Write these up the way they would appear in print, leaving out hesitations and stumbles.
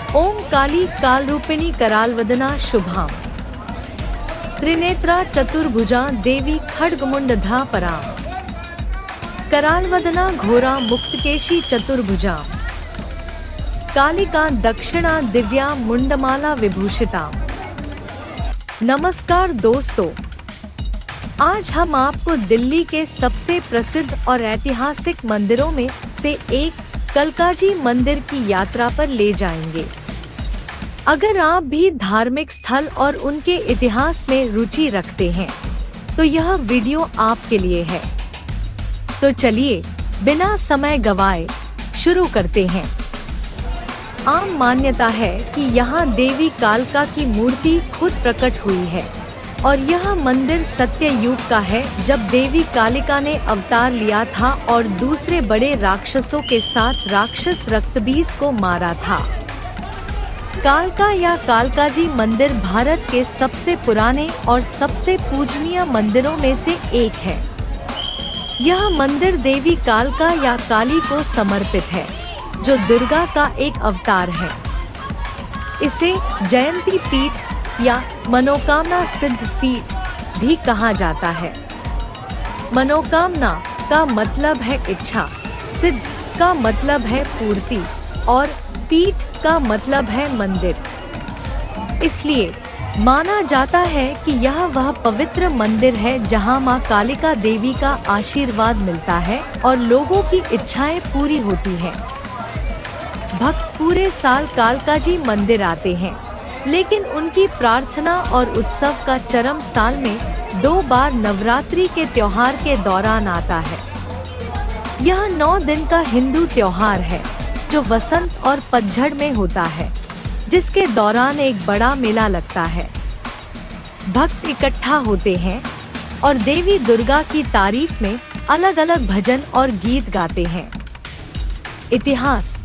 ओम काली कालरूपिणी करालवदना शुभाम त्रिनेत्रा चतुर्भुजा देवी खड्गमुंडधा पराम करालवदना घोरा मुक्तकेशी चतुर्भुजा कालिका दक्षिणा दिव्या मुंडमाला विभूषिता। नमस्कार दोस्तों, आज हम आपको दिल्ली के सबसे प्रसिद्ध और ऐतिहासिक मंदिरों में से एक कलकाजी मंदिर की यात्रा पर ले जाएंगे। अगर आप भी धार्मिक स्थल और उनके इतिहास में रुचि रखते हैं तो यह वीडियो आपके लिए है। तो चलिए बिना समय गवाए शुरू करते हैं। आम मान्यता है कि यहाँ देवी कालिका की मूर्ति खुद प्रकट हुई है और यह मंदिर सत्य युग का है, जब देवी कालिका ने अवतार लिया था और दूसरे बड़े राक्षसों के साथ राक्षस रक्तबीज को मारा था। कालिका या कालकाजी मंदिर भारत के सबसे पुराने और सबसे पूजनीय मंदिरों में से एक है। यह मंदिर देवी कालिका या काली को समर्पित है, जो दुर्गा का एक अवतार है। इसे जयंती पीठ या मनोकामना सिद्ध पीठ भी कहा जाता है। मनोकामना का मतलब है इच्छा, सिद्ध का मतलब है पूर्ति और पीठ का मतलब है मंदिर। इसलिए माना जाता है कि यह वह पवित्र मंदिर है जहां मां कालिका देवी का आशीर्वाद मिलता है और लोगों की इच्छाएं पूरी होती हैं। भक्त पूरे साल कालकाजी मंदिर आते हैं, लेकिन उनकी प्रार्थना और उत्सव का चरम साल में 2 बार नवरात्रि के त्योहार के दौरान आता है। यह 9 दिन का हिंदू त्योहार है जो वसंत और पतझड़ में होता है, जिसके दौरान एक बड़ा मेला लगता है। भक्त इकट्ठा होते हैं और देवी दुर्गा की तारीफ में अलग अलग भजन और गीत गाते हैं। इतिहास।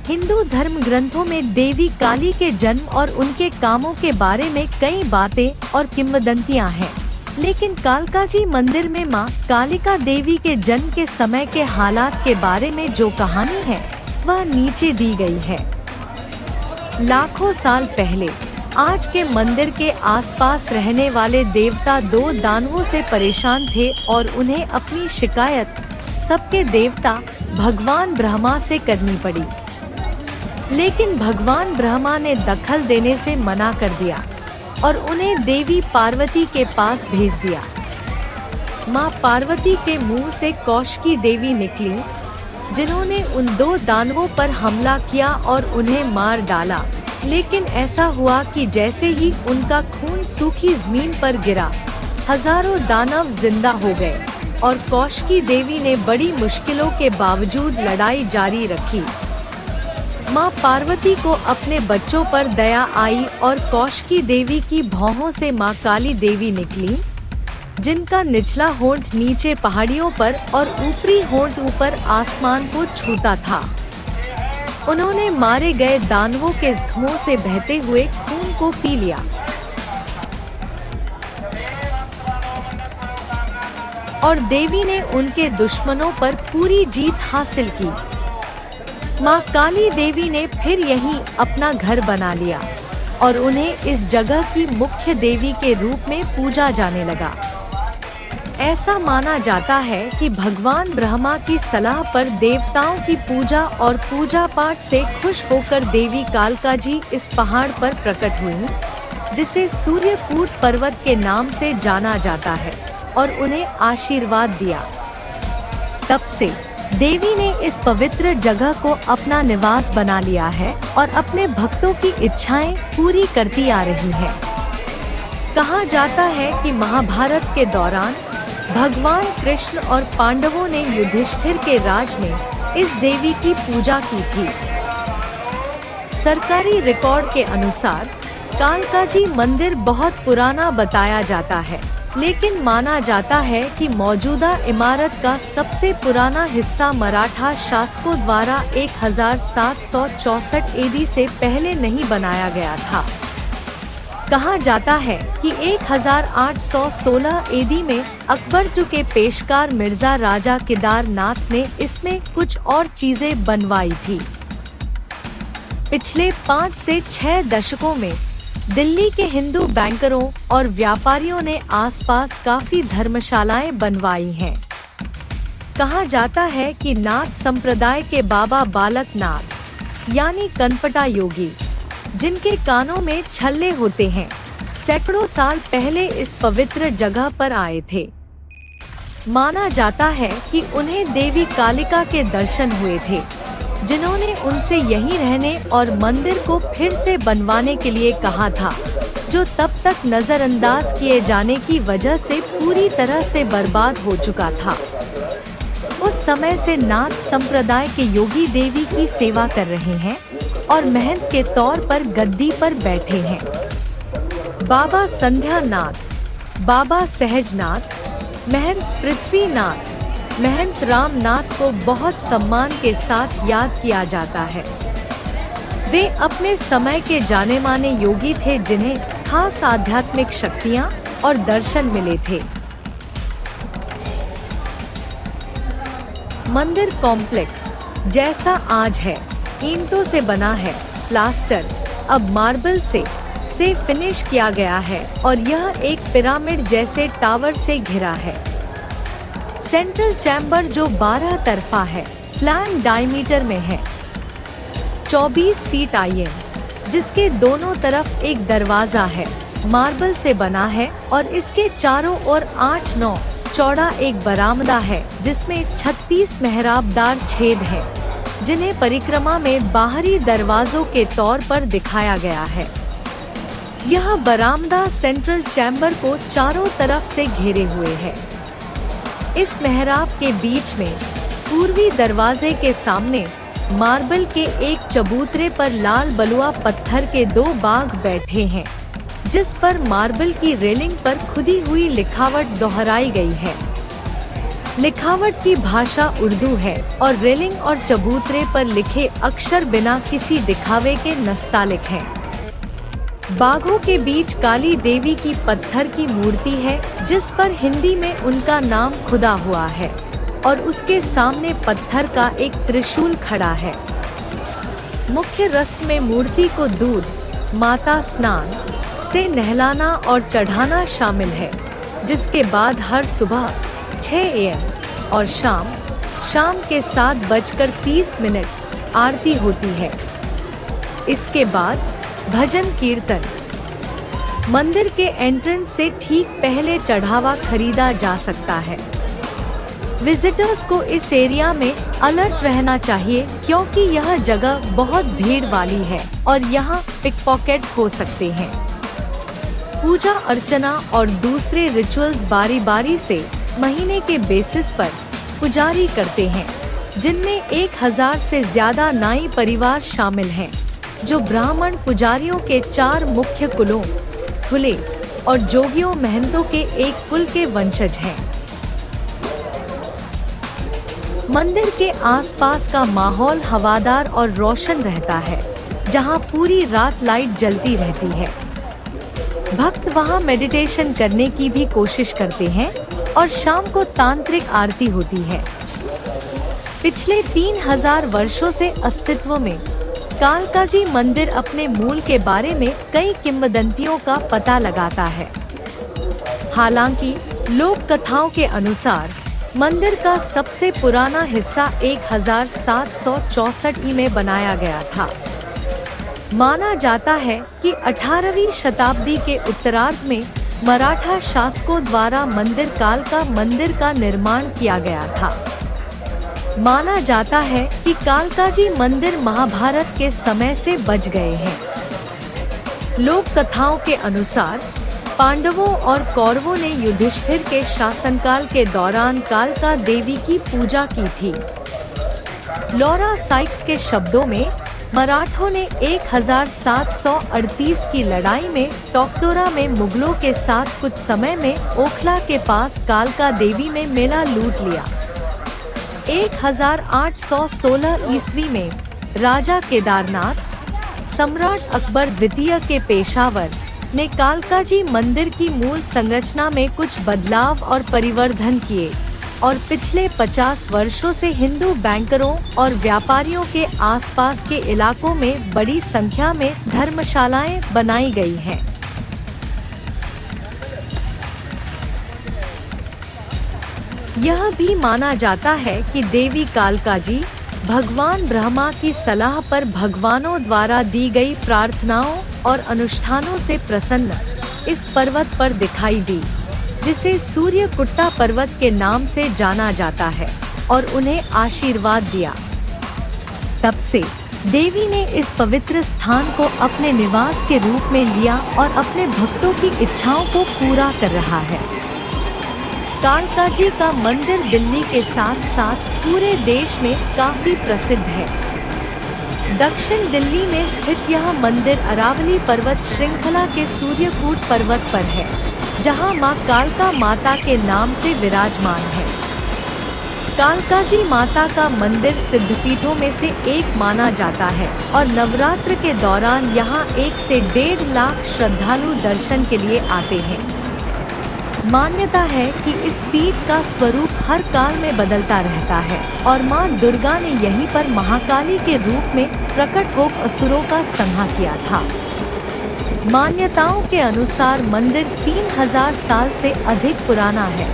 हिंदू धर्म ग्रंथों में देवी काली के जन्म और उनके कामों के बारे में कई बातें और किंवदंतियां हैं, लेकिन कालकाजी मंदिर में मां कालिका देवी के जन्म के समय के हालात के बारे में जो कहानी है वह नीचे दी गई है। लाखों साल पहले आज के मंदिर के आसपास रहने वाले देवता 2 दानवों से परेशान थे और उन्हें अपनी शिकायत सबके देवता भगवान ब्रह्मा से करनी पड़ी। लेकिन भगवान ब्रह्मा ने दखल देने से मना कर दिया और उन्हें देवी पार्वती के पास भेज दिया। मां पार्वती के मुंह से कौशिकी देवी निकली, जिन्होंने उन 2 दानवों पर हमला किया और उन्हें मार डाला। लेकिन ऐसा हुआ कि जैसे ही उनका खून सूखी जमीन पर गिरा, हजारों दानव जिंदा हो गए और कौशिकी देवी ने बड़ी मुश्किलों के बावजूद लड़ाई जारी रखी। मां पार्वती को अपने बच्चों पर दया आई और कौशिकी देवी की भौहों से मां काली देवी निकली, जिनका निचला होंठ नीचे पहाड़ियों पर और ऊपरी होंठ ऊपर आसमान को छूता था। उन्होंने मारे गए दानवों के जख्मों से बहते हुए खून को पी लिया और देवी ने उनके दुश्मनों पर पूरी जीत हासिल की। मां काली देवी ने फिर यहीं अपना घर बना लिया और उन्हें इस जगह की मुख्य देवी के रूप में पूजा जाने लगा। ऐसा माना जाता है कि भगवान ब्रह्मा की सलाह पर देवताओं की पूजा और पूजा पाठ से खुश होकर देवी कालिका जी इस पहाड़ पर प्रकट हुई, जिसे सूर्यकूट पर्वत के नाम से जाना जाता है, और उन्हें आशीर्वाद दिया। तब से देवी ने इस पवित्र जगह को अपना निवास बना लिया है और अपने भक्तों की इच्छाएं पूरी करती आ रही है। कहा जाता है कि महाभारत के दौरान भगवान कृष्ण और पांडवों ने युधिष्ठिर के राज में इस देवी की पूजा की थी। सरकारी रिकॉर्ड के अनुसार कालकाजी मंदिर बहुत पुराना बताया जाता है, लेकिन माना जाता है कि मौजूदा इमारत का सबसे पुराना हिस्सा मराठा शासकों द्वारा 1764 एडी से पहले नहीं बनाया गया था। कहा जाता है कि 1816 एडी में अकबर टू के पेशकार मिर्जा राजा केदारनाथ ने इसमें कुछ और चीजें बनवाई थी। पिछले 5 से 6 दशकों में दिल्ली के हिंदू बैंकरों और व्यापारियों ने आसपास काफी धर्मशालाएं बनवाई हैं। कहा जाता है कि नाथ संप्रदाय के बाबा बालक नाथ यानी कनपटा योगी, जिनके कानों में छल्ले होते हैं, सैकड़ों साल पहले इस पवित्र जगह पर आए थे। माना जाता है कि उन्हें देवी कालिका के दर्शन हुए थे, जिन्होंने उनसे यहीं रहने और मंदिर को फिर से बनवाने के लिए कहा था, जो तब तक नजरअंदाज किए जाने की वजह से पूरी तरह से बर्बाद हो चुका था। उस समय से नाथ संप्रदाय के योगी देवी की सेवा कर रहे हैं और महंत के तौर पर गद्दी पर बैठे हैं। बाबा संध्यानाथ, बाबा सहजनाथ, महंत पृथ्वीनाथ, महंत रामनाथ को बहुत सम्मान के साथ याद किया जाता है। वे अपने समय के जाने माने योगी थे, जिन्हें खास आध्यात्मिक शक्तियाँ और दर्शन मिले थे। मंदिर कॉम्प्लेक्स जैसा आज है, ईंटों से बना है, प्लास्टर अब मार्बल से फिनिश किया गया है और यह एक पिरामिड जैसे टावर से घिरा है। सेंट्रल चैम्बर जो 12 तरफा है, प्लान डायमीटर में है 24 फीट IM, जिसके दोनों तरफ एक दरवाजा है, मार्बल से बना है और इसके चारों ओर 8-9 चौड़ा एक बरामदा है, जिसमें 36 मेहराबदार छेद हैं, जिन्हें परिक्रमा में बाहरी दरवाजों के तौर पर दिखाया गया है। यह बरामदा सेंट्रल चैम्बर को चारों तरफ से घेरे हुए है। इस मेहराब के बीच में पूर्वी दरवाजे के सामने मार्बल के एक चबूतरे पर लाल बलुआ पत्थर के 2 बाघ बैठे हैं, जिस पर मार्बल की रेलिंग पर खुदी हुई लिखावट दोहराई गई है। लिखावट की भाषा उर्दू है और रेलिंग और चबूतरे पर लिखे अक्षर बिना किसी दिखावे के नस्तालिक हैं। बाघों के बीच काली देवी की पत्थर की मूर्ति है, जिस पर हिंदी में उनका नाम खुदा हुआ है और उसके सामने पत्थर का एक त्रिशूल खड़ा है। मुख्य रस्म में मूर्ति को दूध, माता स्नान से नहलाना और चढ़ाना शामिल है, जिसके बाद हर सुबह 6 AM और शाम के 7:30 आरती होती है। इसके बाद भजन कीर्तन। मंदिर के एंट्रेंस से ठीक पहले चढ़ावा खरीदा जा सकता है। विजिटर्स को इस एरिया में अलर्ट रहना चाहिए, क्योंकि यह जगह बहुत भीड़ वाली है और यहाँ पिकपॉकेट्स हो सकते हैं। पूजा अर्चना और दूसरे रिचुअल्स बारी बारी से महीने के बेसिस पर पुजारी करते हैं, जिनमें 1000 से ज्यादा नाई परिवार शामिल हैं, जो ब्राह्मण पुजारियों के 4 मुख्य कुलों खुले और जोगियों महंतों के एक कुल के वंशज हैं। मंदिर के आसपास का माहौल हवादार और रोशन रहता है, जहां पूरी रात लाइट जलती रहती है। भक्त वहां मेडिटेशन करने की भी कोशिश करते हैं और शाम को तांत्रिक आरती होती है। पिछले 3000 वर्षों से अस्तित्व में कालकाजी मंदिर अपने मूल के बारे में कई किंवदंतियों का पता लगाता है। हालांकि लोक कथाओं के अनुसार मंदिर का सबसे पुराना हिस्सा 1764 में बनाया गया था। माना जाता है कि 18वीं शताब्दी के उत्तरार्ध में मराठा शासकों द्वारा मंदिर कालका मंदिर का निर्माण किया गया था। माना जाता है कि कालकाजी मंदिर महाभारत के समय से बच गए हैं। लोक कथाओं के अनुसार पांडवों और कौरवों ने युधिष्ठिर के शासनकाल के दौरान कालका देवी की पूजा की थी। लॉरा साइक्स के शब्दों में मराठों ने 1738 की लड़ाई में टोकटोरा में मुगलों के साथ कुछ समय में ओखला के पास कालका देवी में मेला लूट लिया। 1816 ईस्वी में राजा केदारनाथ सम्राट अकबर द्वितीय के पेशावर ने कालकाजी मंदिर की मूल संरचना में कुछ बदलाव और परिवर्धन किए और पिछले 50 वर्षों से हिंदू बैंकरों और व्यापारियों के आसपास के इलाकों में बड़ी संख्या में धर्मशालाएं बनाई गई हैं। यह भी माना जाता है कि देवी कालकाजी भगवान ब्रह्मा की सलाह पर भगवानों द्वारा दी गई प्रार्थनाओं और अनुष्ठानों से प्रसन्न इस पर्वत पर दिखाई दी, जिसे सूर्यकुट्टा पर्वत के नाम से जाना जाता है, और उन्हें आशीर्वाद दिया। तब से देवी ने इस पवित्र स्थान को अपने निवास के रूप में लिया और अपने भक्तों की इच्छाओं को पूरा कर रहा है। कालकाजी का मंदिर दिल्ली के साथ साथ पूरे देश में काफी प्रसिद्ध है। दक्षिण दिल्ली में स्थित यह मंदिर अरावली पर्वत श्रृंखला के सूर्यकूट पर्वत पर है, जहां मां कालका माता के नाम से विराजमान है। कालकाजी माता का मंदिर सिद्धपीठों में से एक माना जाता है और नवरात्र के दौरान यहां 1 से 1.5 लाख श्रद्धालु दर्शन के लिए आते हैं। मान्यता है कि इस पीठ का स्वरूप हर काल में बदलता रहता है और मां दुर्गा ने यहीं पर महाकाली के रूप में प्रकट होकर असुरों का संहार किया था। मान्यताओं के अनुसार मंदिर 3000 साल से अधिक पुराना है।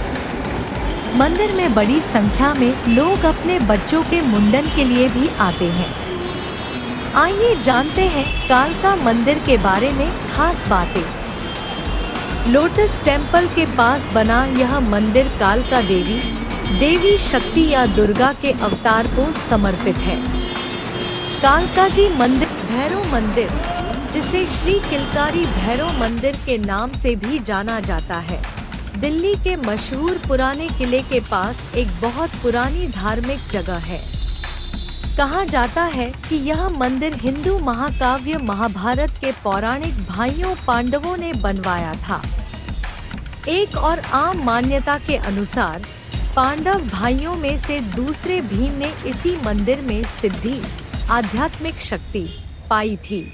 मंदिर में बड़ी संख्या में लोग अपने बच्चों के मुंडन के लिए भी आते हैं। आइए जानते हैं कालका मंदिर के बारे में खास बातें। लोटस टेम्पल के पास बना यह मंदिर कालका देवी शक्ति या दुर्गा के अवतार को समर्पित है। कालकाजी मंदिर भैरव मंदिर, जिसे श्री किलकारी भैरव मंदिर के नाम से भी जाना जाता है, दिल्ली के मशहूर पुराने किले के पास एक बहुत पुरानी धार्मिक जगह है। कहा जाता है कि यह मंदिर हिंदू महाकाव्य महाभारत के पौराणिक भाइयों पांडवों ने बनवाया था। एक और आम मान्यता के अनुसार पांडव भाइयों में से दूसरे भीम ने इसी मंदिर में सिद्धि, आध्यात्मिक शक्ति पाई थी।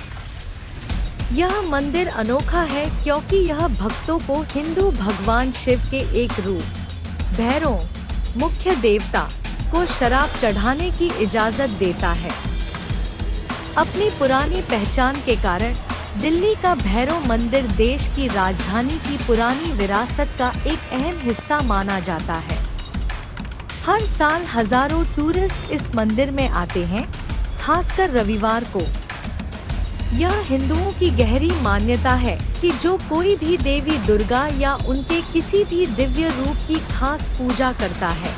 यह मंदिर अनोखा है क्योंकि यह भक्तों को हिंदू भगवान शिव के एक रूप भैरव, मुख्य देवता, को शराब चढ़ाने की इजाजत देता है। अपनी पुरानी पहचान के कारण दिल्ली का भैरव मंदिर देश की राजधानी की पुरानी विरासत का एक अहम हिस्सा माना जाता है। हर साल हजारों टूरिस्ट इस मंदिर में आते हैं, खासकर रविवार को। यह हिंदुओं की गहरी मान्यता है कि जो कोई भी देवी दुर्गा या उनके किसी भी दिव्य रूप की खास पूजा करता है,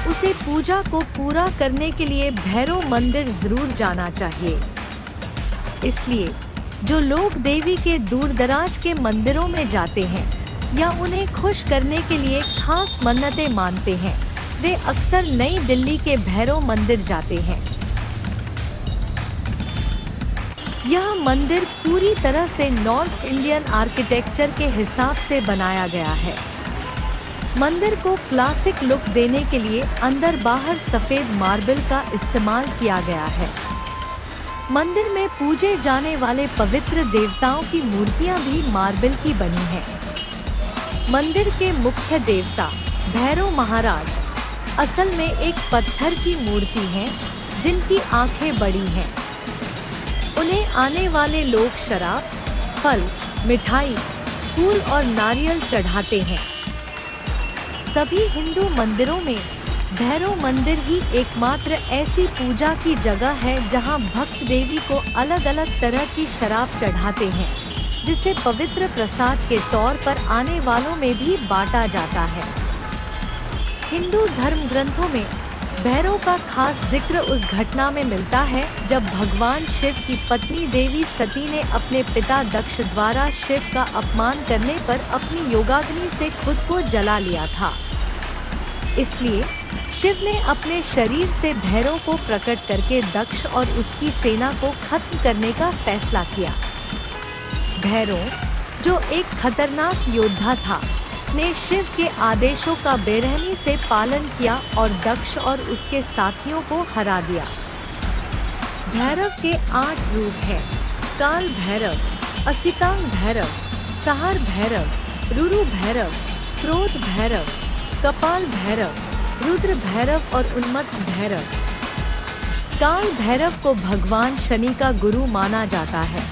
उसे पूजा को पूरा करने के लिए भैरव मंदिर जरूर जाना चाहिए। इसलिए जो लोग देवी के दूर दराज के मंदिरों में जाते हैं या उन्हें खुश करने के लिए खास मन्नतें मानते हैं, वे अक्सर नई दिल्ली के भैरव मंदिर जाते हैं। यह मंदिर पूरी तरह से नॉर्थ इंडियन आर्किटेक्चर के हिसाब से बनाया गया है। मंदिर को क्लासिक लुक देने के लिए अंदर बाहर सफेद मार्बल का इस्तेमाल किया गया है। मंदिर में पूजे जाने वाले पवित्र देवताओं की मूर्तियां भी मार्बल की बनी हैं। मंदिर के मुख्य देवता भैरव महाराज असल में एक पत्थर की मूर्ति हैं, जिनकी आंखें बड़ी हैं। उन्हें आने वाले लोग शराब, फल, मिठाई, फूल और नारियल चढ़ाते हैं। सभी हिंदू मंदिरों में भैरव मंदिर ही एकमात्र ऐसी पूजा की जगह है जहां भक्त देवी को अलग अलग तरह की शराब चढ़ाते हैं, जिसे पवित्र प्रसाद के तौर पर आने वालों में भी बांटा जाता है। हिंदू धर्म ग्रंथों में भैरव का खास जिक्र उस घटना में मिलता है जब भगवान शिव की पत्नी देवी सती ने अपने पिता दक्ष द्वारा शिव का अपमान करने पर अपनी योगाग्नि से खुद को जला लिया था। इसलिए शिव ने अपने शरीर से भैरव को प्रकट करके दक्ष और उसकी सेना को खत्म करने का फैसला किया। भैरव, जो एक खतरनाक योद्धा था, ने शिव के आदेशों का बेरहमी से पालन किया और दक्ष और उसके साथियों को हरा दिया। भैरव के 8 रूप हैं: काल भैरव, असितांग भैरव, सहार भैरव, रुरु भैरव, क्रोध भैरव, कपाल भैरव, रुद्र भैरव और उन्मत्त भैरव। काल भैरव को भगवान शनि का गुरु माना जाता है,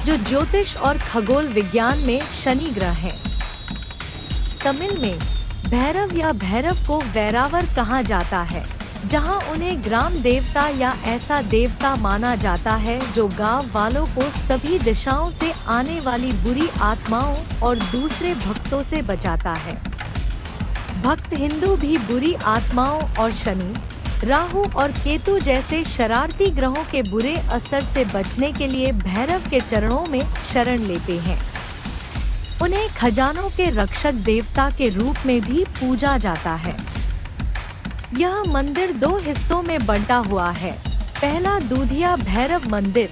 जो ज्योतिष और खगोल विज्ञान में शनि ग्रह है। तमिल में भैरव या भैरव को वैरावर कहा जाता है, जहां उन्हें ग्राम देवता या ऐसा देवता माना जाता है जो गांव वालों को सभी दिशाओं से आने वाली बुरी आत्माओं और दूसरे भक्तों से बचाता है। भक्त हिंदू भी बुरी आत्माओं और शनि, राहु और केतु जैसे शरारती ग्रहों के बुरे असर से बचने के लिए भैरव के चरणों में शरण लेते हैं। उन्हें खजानों के रक्षक देवता के रूप में भी पूजा जाता है। यह मंदिर 2 हिस्सों में बंटा हुआ है। पहला दूधिया भैरव मंदिर,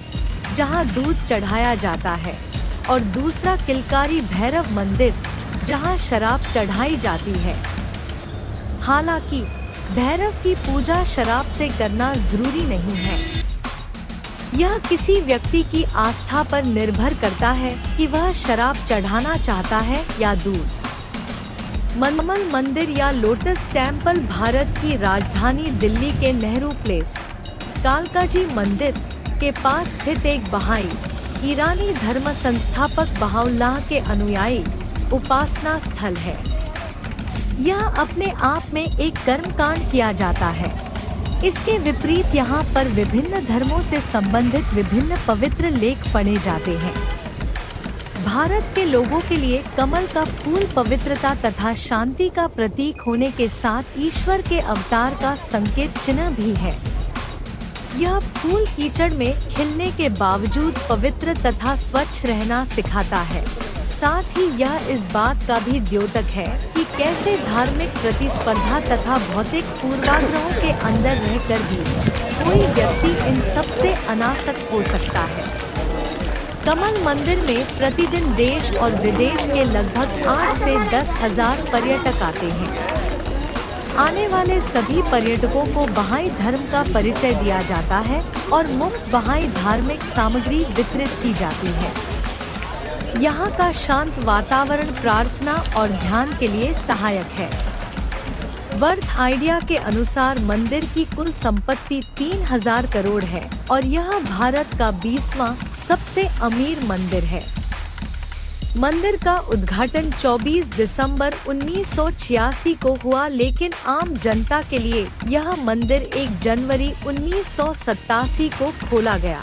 जहां दूध चढ़ाया जाता है, और दूसरा किलकारी भैरव मंदिर, जहां शराब चढ़ाई जाती है। हालांकि भैरव की पूजा शराब से करना जरूरी नहीं है। यह किसी व्यक्ति की आस्था पर निर्भर करता है कि वह शराब चढ़ाना चाहता है या दूध। मनमल मंदिर या लोटस टेम्पल भारत की राजधानी दिल्ली के नेहरू प्लेस, कालकाजी मंदिर के पास स्थित एक बहाई ईरानी धर्म संस्थापक बहाउल्लाह के अनुयायी उपासना स्थल है। यह अपने आप में एक कर्मकांड किया जाता है। इसके विपरीत यहाँ पर विभिन्न धर्मों से संबंधित विभिन्न पवित्र लेख पढ़े जाते हैं। भारत के लोगों के लिए कमल का फूल पवित्रता तथा शांति का प्रतीक होने के साथ ईश्वर के अवतार का संकेत चिन्ह भी है। यह फूल कीचड़ में खिलने के बावजूद पवित्र तथा स्वच्छ रहना सिखाता है। साथ ही यह इस बात का भी द्योतक है कि कैसे धार्मिक प्रतिस्पर्धा तथा भौतिक पूर्वाग्रहों के अंदर रहकर भी कोई व्यक्ति इन सब से अनासक्त हो सकता है। कमल मंदिर में प्रतिदिन देश और विदेश के लगभग 8 से 10 हजार पर्यटक आते हैं। आने वाले सभी पर्यटकों को बहाई धर्म का परिचय दिया जाता है और मुफ्त बहाई धार्मिक सामग्री वितरित की जाती है। यहाँ का शांत वातावरण प्रार्थना और ध्यान के लिए सहायक है। वर्थ आइडिया के अनुसार मंदिर की कुल संपत्ति 3000 करोड़ है और यह भारत का 20वां सबसे अमीर मंदिर है। मंदिर का उद्घाटन 24 दिसंबर 1986 को हुआ, लेकिन आम जनता के लिए यह मंदिर 1 जनवरी 1987 को खोला गया।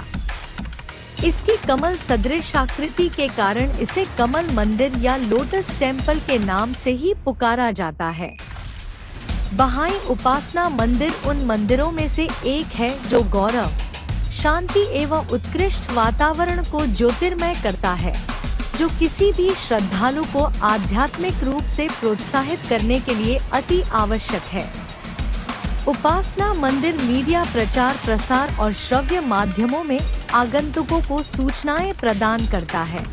इसकी कमल सदृश आकृति के कारण इसे कमल मंदिर या लोटस टेम्पल के नाम से ही पुकारा जाता है। बहाई उपासना मंदिर उन मंदिरों में से एक है जो गौरव, शांति एवं उत्कृष्ट वातावरण को ज्योतिर्मय करता है, जो किसी भी श्रद्धालु को आध्यात्मिक रूप से प्रोत्साहित करने के लिए अति आवश्यक है। उपासना मंदिर मीडिया प्रचार प्रसार और श्रव्य माध्यमों में आगंतुकों को सूचनाएं प्रदान करता है।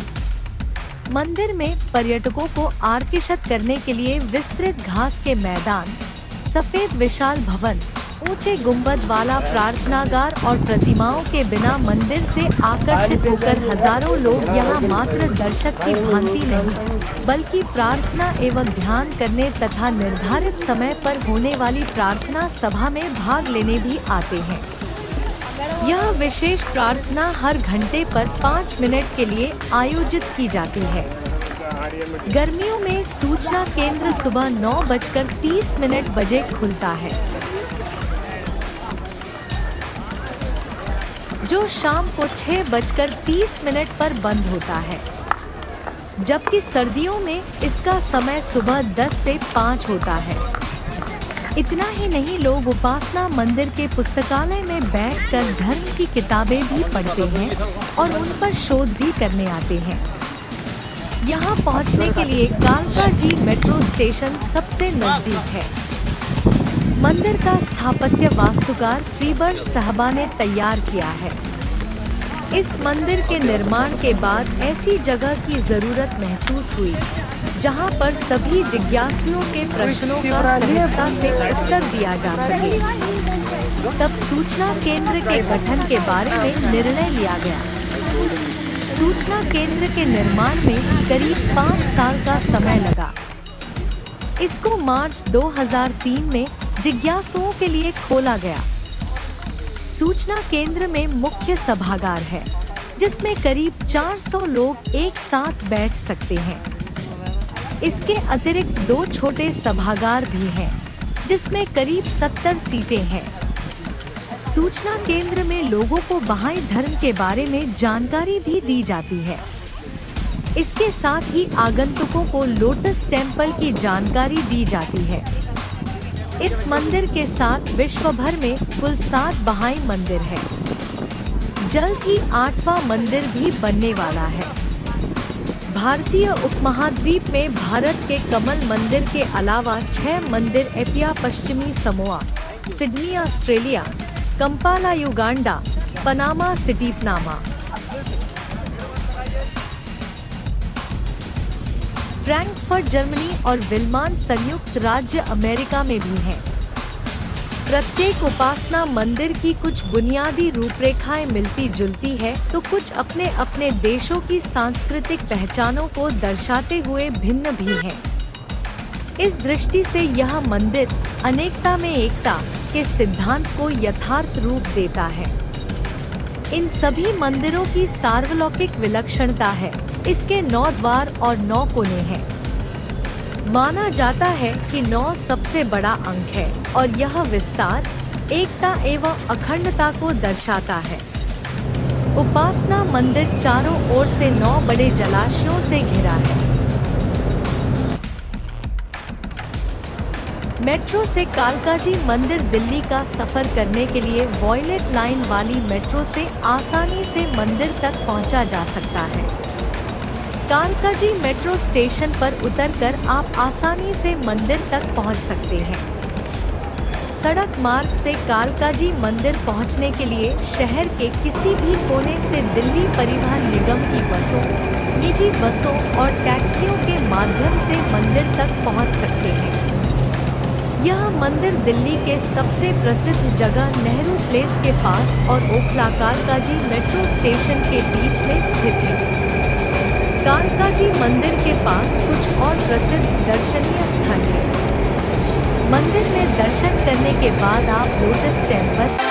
मंदिर में पर्यटकों को आकर्षित करने के लिए विस्तृत घास के मैदान, सफेद विशाल भवन, ऊंचे गुंबद वाला प्रार्थनागार और प्रतिमाओं के बिना मंदिर से आकर्षित होकर हजारों लोग यहां मात्र दर्शक की भांति नहीं बल्कि प्रार्थना एवं ध्यान करने तथा निर्धारित समय पर होने वाली प्रार्थना सभा में भाग लेने भी आते हैं। यह विशेष प्रार्थना हर घंटे पर 5 मिनट के लिए आयोजित की जाती है। गर्मियों में सूचना केंद्र सुबह 9:30 बजे खुलता है, जो शाम को 6:30 पर बंद होता है, जबकि सर्दियों में इसका समय सुबह 10 से 5 होता है। इतना ही नहीं, लोग उपासना मंदिर के पुस्तकालय में बैठकर धर्म की किताबें भी पढ़ते हैं और उन पर शोध भी करने आते हैं। यहाँ पहुँचने के लिए कालकाजी मेट्रो स्टेशन सबसे नजदीक है। मंदिर का स्थापत्य वास्तुकार फ्रीबर्ट साहबा ने तैयार किया है। इस मंदिर के निर्माण के बाद ऐसी जगह की जरूरत महसूस हुई जहां पर सभी जिज्ञासुओं के प्रश्नों का सहजता से उत्तर दिया जा सके। तब सूचना केंद्र के गठन के बारे में निर्णय लिया गया। सूचना केंद्र के निर्माण में करीब 5 साल का समय लगा। इसको मार्च 2003 में जिज्ञासुओं के लिए खोला गया। सूचना केंद्र में मुख्य सभागार है, जिसमें करीब 400 लोग एक साथ बैठ सकते हैं। इसके अतिरिक्त 2 छोटे सभागार भी हैं, जिसमें करीब 70 सीटें हैं। सूचना केंद्र में लोगों को बहाई धर्म के बारे में जानकारी भी दी जाती है। इसके साथ ही आगंतुकों को लोटस टेम्पल की जानकारी दी जाती है। इस मंदिर के साथ विश्व भर में कुल 7 बहाई मंदिर है। जल्द ही 8वां मंदिर भी बनने वाला है। भारतीय उपमहाद्वीप में भारत के कमल मंदिर के अलावा 6 मंदिर एपिया पश्चिमी Samoa, Sydney Australia, Kampala Uganda, Panama city Panama, Frankfurt Germany और विल्मान संयुक्त राज्य अमेरिका में भी हैं। प्रत्येक उपासना मंदिर की कुछ बुनियादी रूपरेखाएं मिलती जुलती है, तो कुछ अपने अपने देशों की सांस्कृतिक पहचानों को दर्शाते हुए भिन्न भी हैं। इस दृष्टि से यह मंदिर अनेकता में एकता के सिद्धांत को यथार्थ रूप देता है। इन सभी मंदिरों की सार्वलौकिक विलक्षणता है। इसके 9 द्वार और 9 कोने हैं। माना जाता है कि 9 सबसे बड़ा अंक है और यह विस्तार, एकता एवं अखंडता को दर्शाता है। उपासना मंदिर चारों ओर से 9 बड़े जलाशयों से घिरा है। मेट्रो से कालकाजी मंदिर दिल्ली का सफर करने के लिए वॉयलेट लाइन वाली मेट्रो से आसानी से मंदिर तक पहुंचा जा सकता है। कालकाजी मेट्रो स्टेशन पर उतरकर आप आसानी से मंदिर तक पहुंच सकते हैं। सड़क मार्ग से कालकाजी मंदिर पहुंचने के लिए शहर के किसी भी कोने से दिल्ली परिवहन निगम की बसों, निजी बसों और टैक्सियों के माध्यम से मंदिर तक पहुंच सकते हैं। यह मंदिर दिल्ली के सबसे प्रसिद्ध जगह नेहरू प्लेस के पास और ओखला कालकाजी मेट्रो स्टेशन के बीच में स्थित है। कालकाजी मंदिर के पास कुछ और प्रसिद्ध दर्शनीय स्थल हैं। मंदिर में दर्शन करने के बाद आप लोटस टेम्पल